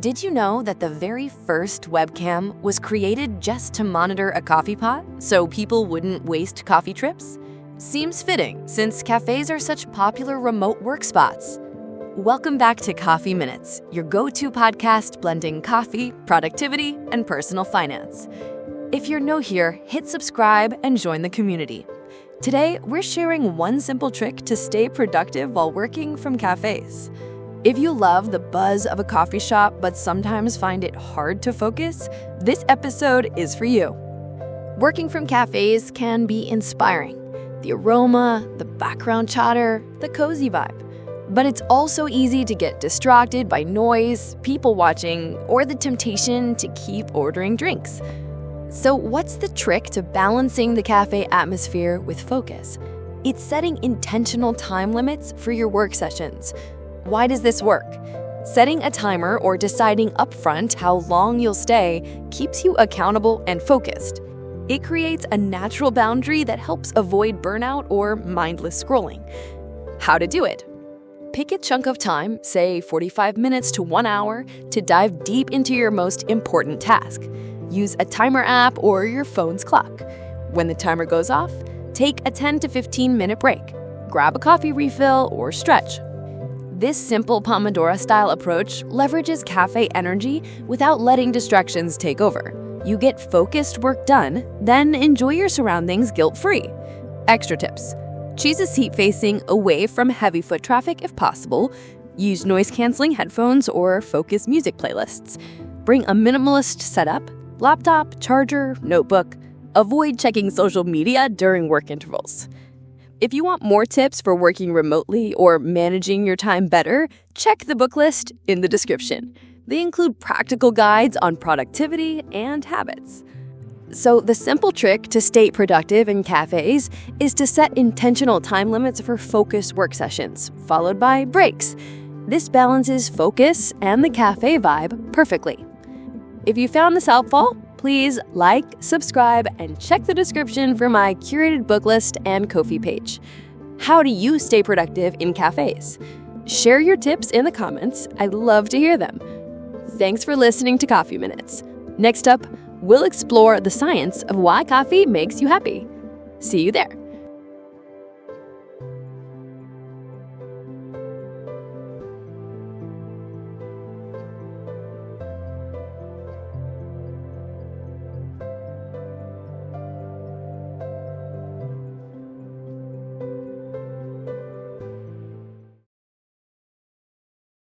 Did you know that the very first webcam was created just to monitor a coffee pot so people wouldn't waste coffee trips? Seems fitting since cafes are such popular remote work spots. Welcome back to Coffee Minutes, your go-to podcast blending coffee, productivity, and personal finance. If you're new here, hit subscribe and join the community. Today, we're sharing one simple trick to stay productive while working from cafes. If you love the buzz of a coffee shop but sometimes find it hard to focus, this episode is for you. Working from cafes can be inspiring. The aroma, the background chatter, the cozy vibe. But it's also easy to get distracted by noise, people watching, or the temptation to keep ordering drinks. So what's the trick to balancing the cafe atmosphere with focus? It's setting intentional time limits for your work sessions. Why does this work? Setting a timer or deciding upfront how long you'll stay keeps you accountable and focused. It creates a natural boundary that helps avoid burnout or mindless scrolling. How to do it? Pick a chunk of time, say 45 minutes to 1 hour, to dive deep into your most important task. Use a timer app or your phone's clock. When the timer goes off, take a 10 to 15 minute break. Grab a coffee refill or stretch. This simple Pomodoro-style approach leverages cafe energy without letting distractions take over. You get focused work done, then enjoy your surroundings guilt-free. Extra tips. Choose a seat facing away from heavy foot traffic if possible. Use noise-canceling headphones or focused music playlists. Bring a minimalist setup, laptop, charger, notebook. Avoid checking social media during work intervals. If you want more tips for working remotely or managing your time better, check the book list in the description. They include practical guides on productivity and habits. So the simple trick to stay productive in cafes is to set intentional time limits for focused work sessions, followed by breaks. This balances focus and the cafe vibe perfectly. If you found this helpful, please like, subscribe, and check the description for my curated book list and Ko-fi page. How do you stay productive in cafes? Share your tips in the comments. I'd love to hear them. Thanks for listening to Coffee Minutes. Next up, we'll explore the science of why coffee makes you happy. See you there.